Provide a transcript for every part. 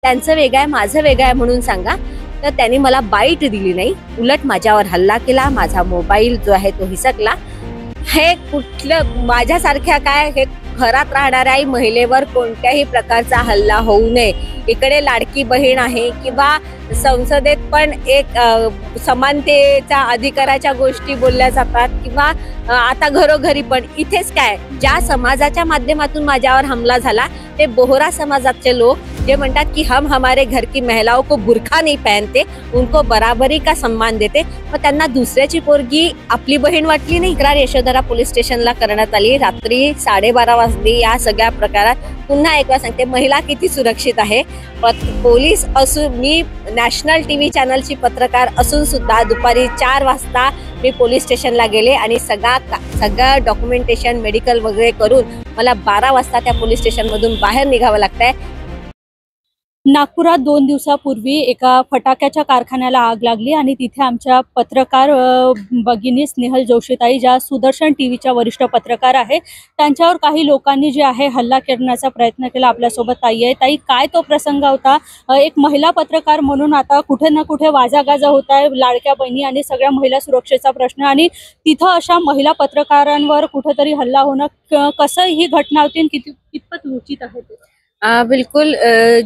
त्यांचं वेगळं आहे माझं वेगळं आहे म्हणून सांगा, तर त्यांनी मला बाईट दिली नाही, उलट माझ्यावर हल्ला केला, माझा मोबाईल जो आहे तो हिसकला। हे कुठलं माझ्यासारख्या काय हे घरात राहणाऱ्या महिलेवर कोणत्याही प्रकारचा हल्ला होऊ नये। इकडे लाडकी बहीण आहे किंवा संसदेत पण एक समानतेच्या अधिकाराच्या गोष्टी बोलल्या जातात किंवा आता घरोघरी पण इथेच काय ज्या समाजाच्या माध्यमातून माझ्यावर हमला झाला ते बोहरा समाजाचे लोक जे म्हणतात की हम हमारे घर की महिलाओं को बुरखा नहीं पहनते, उनको बराबरी का सम्मान देते, मग त्यांना दुसऱ्याची पोरगी आपली बहीण वाटली नाही। तक्रार यशोधरा पोलीस स्टेशनला करण्यात आली। रात्री 12:30 वाजता या सगळ्या प्रकारात पुन्हा एकदा सांगते महिला किती सुरक्षित आहे। पोलीस असून मी नॅशनल टीव्ही चॅनलची पत्रकार असून सुद्धा दुपारी 4 वाजता मी पोलीस स्टेशनला गेले आणि सगळं डॉक्युमेंटेशन मेडिकल वगैरे करून मला 12 वाजता त्या पोलीस स्टेशनमधून बाहेर निघावं लागतंय। नागपुरात 2 दिवसापूर्वी एका फटाक्याच्या कारखान्याला आग लागली आणि तिथे आमच्या पत्रकार भगिनी स्नेहल जोशीताई ज्या सुदर्शन टीव्हीच्या वरिष्ठ पत्रकार आहे त्यांच्यावर काही लोकांनी जे आहे हल्ला करण्याचा प्रयत्न केला। आपल्यासोबत ताई आहे। ताई, काय तो प्रसंग होता? एक महिला पत्रकार म्हणून आता कुठे ना कुठे वाजागाजा होत आहे लाडक्या बहिणी आणि सगळ्या महिला सुरक्षेचा प्रश्न, आणि तिथं अशा महिला पत्रकारांवर कुठेतरी हल्ला होणं कसं ही घटना होती कितपत उचित आहे ते? बिलकुल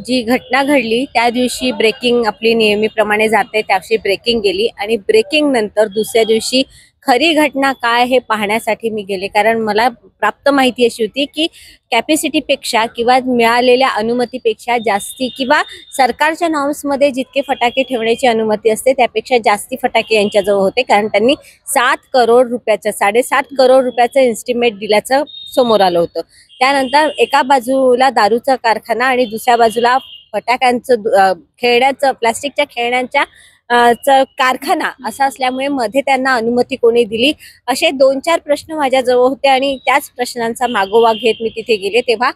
जी घटना घडली त्या दिवशी ब्रेकिंग आपली नेहमीप्रमाणे जाते त्याशी ब्रेकिंग गेली आणि ब्रेकिंग नंतर दुसऱ्या दिवशी खरी घटना काय हे पाहण्यासाठी मी गेले, कारण मला प्राप्त माहिती अशी होती की कॅपॅसिटीपेक्षा किंवा मिळालेल्या अनुमतीपेक्षा जास्ती किंवा सरकारच्या नॉर्म्समध्ये जितके फटाके ठेवण्याची अनुमती असते त्यापेक्षा जास्ती फटाके यांच्याजवळ होते, कारण त्यांनी 7 करोड रुपयाचं 7.5 करोड रुपयाचं इन्स्टिमेट दिल्याचं समोर आलं होतं। त्यानंतर एका बाजूला दारूचा कारखाना आणि दुसऱ्या बाजूला फटाक्यांचं खेळण्याचं प्लास्टिकच्या खेळण्यांच्या कारखाना असा असल्यामुळे मध्ये त्यांना अनुमती कोणी दिली असे 2-4 प्रश्न माझ्याजवळ होते आणि त्याच प्रश्नांचा मागोवा घेत मी तिथे गेले। तेव्हा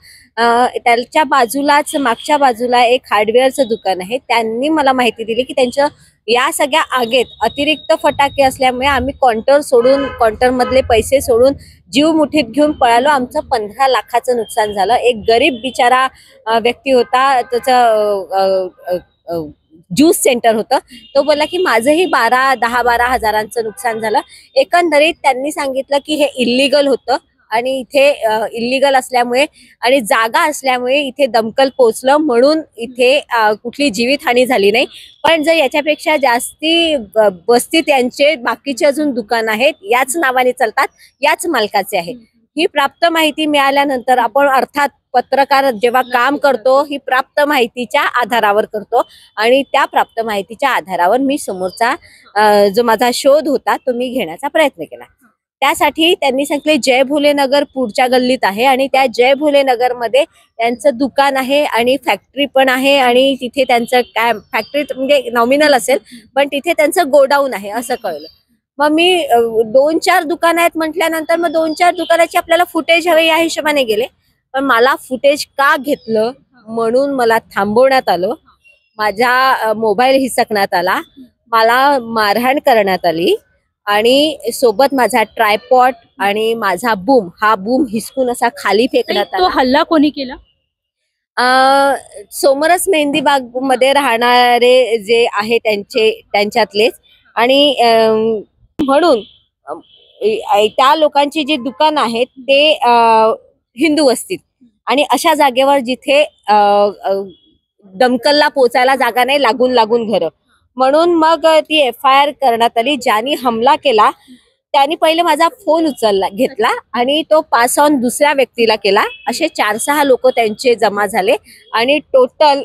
त्याच्या बाजूलाच मागच्या बाजूला एक हार्डवेअरचं दुकान आहे, त्यांनी मला माहिती दिली की त्यांच्या या सगळ्या आगीत अतिरिक्त फटाके असल्यामुळे आम्ही काउंटरमधले पैसे सोडून जीव मुठीत घेऊन पळालो, आमचं 15 लाखाचं नुकसान झालं। एक गरीब बिचारा व्यक्ती होता, त्याचं ज्यूस सेंटर होतं, तो बोलला की माझंही 10-12 हजारांचं नुकसान झालं। एकंदरीत त्यांनी सांगितलं की हे इल्लीगल होतं आणि इथे इल्लीगल असल्यामुळे आणि जागा असल्यामुळे इथे दमकल पोहोचलं म्हणून इथे कुठली जीवितहानी झाली नाही, पण जर याच्यापेक्षा जास्ती वस्तीत यांचे बाकीचे अजून दुकान आहेत याच नावाने चालतात याच मालकाचे आहे। ही प्राप्त माहिती मिळाल्यानंतर आपण अर्थात पत्रकार जेव्हा काम करतो ही प्राप्त माहितीच्या आधारावर करतो आणि त्या प्राप्त माहितीच्या आधारावर मी समोरचा जो माझा शोध होता तो मी घेण्याचा प्रयत्न केला। त्यासाठी त्यांनी सांगितले जय भोलेनगर पुढच्या गल्लीत आहे आणि त्या जय भोलेनगर मध्ये त्यांचं दुकान आहे आणि फॅक्टरी पण आहे आणि तिथे त्यांचं काय फॅक्टरी म्हणजे नॉमिनल असेल पण तिथे त्यांचं गोडाऊन आहे असं कळलं। मग मी 2-4 दुकान आहेत म्हटल्यानंतर मग 2-4 दुकानाची आपल्याला फुटेज हवे या हिशोबाने गेले, पण मला फुटेज का घेतलं म्हणून मला थांबवण्यात आलं, माझा मोबाईल हिसकण्यात आला, मला मारहाण करण्यात आली आणि सोबत माझा ट्रायपॉड आणि माझा हा बूम हिसकून असा खाली फेकण्यात आला। तो हल्ला कोणी केला? सोमरस मेहंदीबाग मध्ये राहणारे जे आहे त्यांच्यातलेच, आणि म्हणून त्या लोकांची जी दुकान आहेत ते हिंदू वस्तीत आणि अशा जागेवर जिथे दमकलला पोचायला जागा नाही, लागून घरं, म्हणून मग ती FIR करण्यात आली। ज्यांनी हमला केला त्यांनी पहिले माझा फोन घेतला आणि तो पास ऑन दुसऱ्या व्यक्तीला केला। असे 4-6 लोक त्यांचे जमा झाले आणि टोटल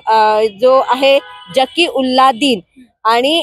जो आहे जकी उल्ला दीन आणि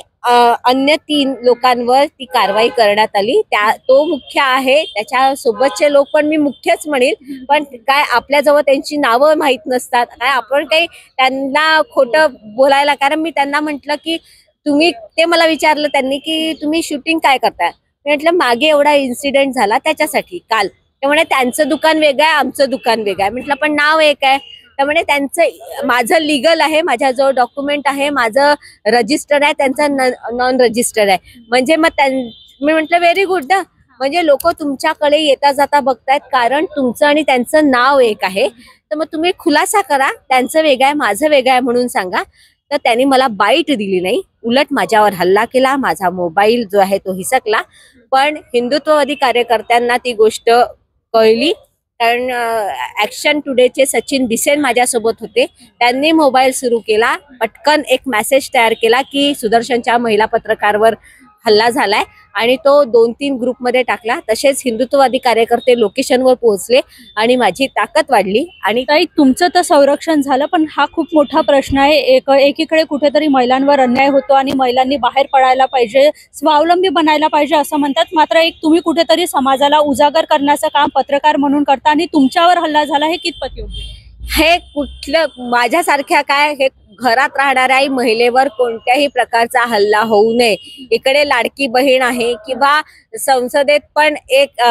अन्य 3 लोकांवर ती कारवाई करण्यात आली। तो मुख्य आहे, त्याच्या सोबतचे लोक पण मी मुख्यच म्हणेल, पण काय आपल्याजवळ त्यांची नावं माहीत नसतात, काय आपण काही त्यांना खोटं बोलायला, कारण मी त्यांना म्हटलं की ते मला विचारलं त्यांनी की तुम्ही शूटिंग काय करताय, मी म्हटलं मागे एवढा इन्सिडेंट झाला त्याच्यासाठी काल, त्यामुळे त्यांचं दुकान वेगळं आहे आमचं दुकान वेगळं आहे, म्हटलं पण नाव एक आहे, त्यामुळे त्यांचं माझं लीगल आहे, माझ्याजवळ डॉक्युमेंट आहे, माझं रजिस्टर आहे, त्यांचं नॉन रजिस्टर आहे, म्हणजे मग मी म्हटलं व्हेरी गुड ना, म्हणजे लोक तुमच्याकडे येता जाता बघतायत, कारण तुमचं आणि त्यांचं नाव एक आहे. तर मग तुम्ही खुलासा करा, त्यांचं वेगळं आहे माझं वेगळं आहे म्हणून सांगा. तर त्यांनी मला बाईट दिली नाही, उलट माझ्यावर हल्ला केला, माझा मोबाईल जो आहे तो हिसकला. पण हिंदुत्ववादी कार्यकर्त्यांना ती गोष्ट कळली, कारण ॲक्शन टुडेचे सचिन बिसेन माझ्यासोबत होते. त्यांनी मोबाईल सुरू केला, पटकन एक मेसेज तयार केला की सुदर्शनच्या महिला पत्रकारवर हल्ला झालाय, आणि तो 2-3 ग्रुपमध्ये टाकला. तसेच हिंदुत्ववादी कार्यकर्ते लोकेशनवर पोहोचले आणि माझी ताकद वाढली. आणि ताई, तुमचं तर संरक्षण झालं, पण हा खूप मोठा प्रश्न आहे. एकीकडे कुठेतरी महिलांवर अन्याय होतो आणि महिलांनी बाहेर पडायला पाहिजे, स्वावलंबी बनायला पाहिजे असं म्हणतात. मात्र तुम्ही कुठेतरी समाजाला उजागर करण्याचं काम पत्रकार म्हणून करता आणि तुमच्यावर हल्ला झाला, हे कितपत योग्य? हे कुठलं, माझ्यासारख्या काय, हे घरात राहणाऱ्याही महिलेवर कोणत्याही प्रकारचा हल्ला होऊ नये. इकडे लाडकी बहीण आहे, किंवा संसदेत पण एक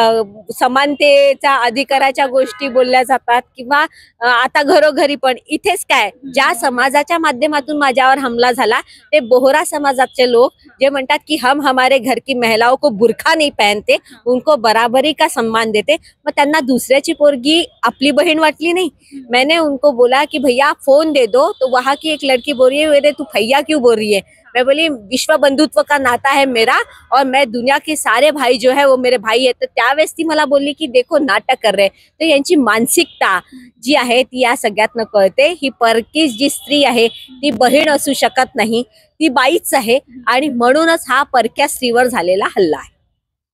समानतेच्या अधिकाराच्या गोष्टी बोलल्या जातात, किंवा आता घरोघरी पण. इथेच काय, ज्या समाजाच्या माध्यमातून माझ्यावर हमला झाला ते बोहरा समाजाचे लोक, जे म्हणतात की हम हमारे घर की महिलाओं को बुरखा नहीं पहनते, उनको बराबरी का सम्मान देते. मग त्यांना दुसऱ्याची पोरगी आपली बहीण वाटली नाही. मैंने उनको बोला कि भैया फोन दे दो, तो वहाँ की एक लड़की बोल रही है मेरे तू भैया क्यों बोल रही है. मैं बोली विश्व बंधुत्व का नाता है मेरा, और मैं दुनिया के सारे भाई जो है वो मेरे भाई है. तर त्यावेळेस ती मला बोलली की देखो नाटक कर रहे. तर यांची मानसिकता जी आहे ती या सगळ्यातनं कळते. ही परकी जी स्त्री आहे ती बहीण असू शकत नाही, ती बाईच आहे, आणि म्हणूनच हा परक्या स्त्रीवर झालेला हल्ला आहे.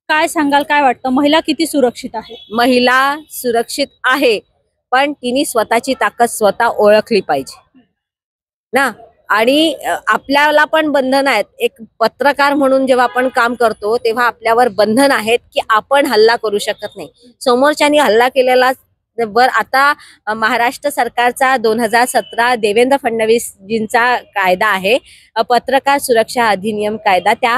काय सांगाल, काय वाटतं, महिला किती सुरक्षित आहे? महिला सुरक्षित आहे, पण तिने स्वतःची ताकद स्वतः ओळखली पाहिजे ना. आणि आपल्याला पण बंधन आहेत. एक पत्रकार म्हणून जेव्हा आपण काम करतो तेव्हा आपल्यावर बंधन आहेत की आपण हल्ला करू शकत नाही. समोरच्यानी हल्ला केलेला वर आता महाराष्ट्र सरकारचा 2017 देवेंद्र फडणवीसजींचा कायदा आहे, पत्रकार सुरक्षा अधिनियम कायदा. त्या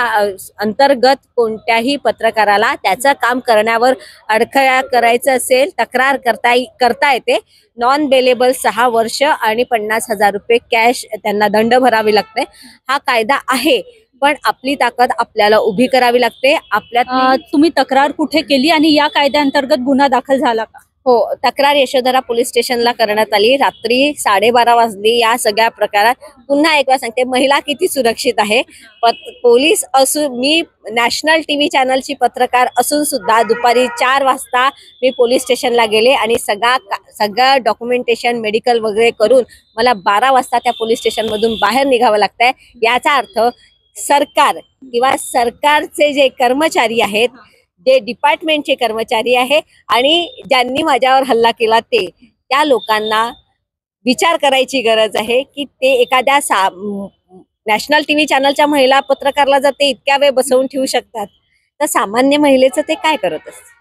अंतर्गत कोणत्याही पत्रकाराला त्याचं काम करण्यावर अडथळा करायचं असेल, तक्रार करता येते. नॉन बेलेबल 6 वर्ष आणि 50,000 रुपये कॅश त्यांना दंड भरावी लागते. हा कायदा आहे, पण आपली ताकद आपल्याला उभी करावी लागते. तुम्ही तक्रार कुठे केली आणि या कायद्याअंतर्गत गुन्हा दाखल झाला का? हो, तक्रार यशोधरा पोलीस स्टेशनला करण्यात आली. रात्री 12:30 वाजली. या सगळ्या प्रकारात पुन्हा एक वेळा सांगते, महिला किती सुरक्षित आहे. पोलीस असून, मी नॅशनल टीव्ही चॅनलची पत्रकार असून सुद्धा दुपारी 4 वाजता मी पोलीस स्टेशनला गेले, आणि सगळं डॉक्युमेंटेशन मेडिकल वगैरे करून मला 12 वाजता त्या पोलीस स्टेशनमधून बाहेर निघावं लागतंय. याचा अर्थ सरकार किंवा सरकारचे जे कर्मचारी आहेत, जे डिपार्टमेंटचे कर्मचारी आहे, आणि ज्यांनी माझ्यावर हल्ला केला त्या लोकांना विचार करायची गरज आहे की ते एखाद्या नॅशनल टीव्ही चॅनलच्या महिला पत्रकारला जर ते इतक्या वेळ बसवून ठेवू शकतात, तर सामान्य महिलेचं ते काय करत असतात.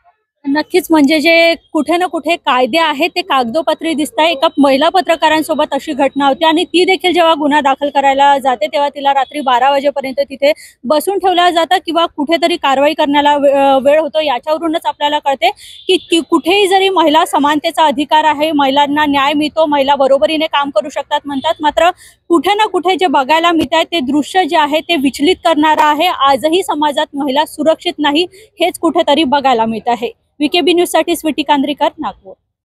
नक्कीच, म्हणजे जे कुठे ना कुठे कायदे आहेत ते कागदोपत्री दिसत आहे. एका महिला पत्रकारांसोबत अशी घटना होती, आणि ती देखील जेव्हा गुन्हा दाखल करायला जाते तेव्हा तिला रात्री 12 वाजेपर्यंत तिथे बसून ठेवलं जातं, किंवा कुठेतरी कारवाई करण्याला वेळ होतो. याच्यावरूनच आपल्याला कळते की कुठेही जरी महिला समानतेचा अधिकार आहे, महिलांना न्याय मिळतो, महिला बरोबरीने काम करू शकतात म्हणतात, मात्र कुठे ना कुठे जे बघायला मिळत आहे ते दृश्य जे आहे ते विचलित करणारं आहे. आजही समाजात महिला सुरक्षित नाही, हेच कुठेतरी बघायला मिळत आहे. VKB न्यूज साठी स्वीटी कांद्रीकर, नागपूर.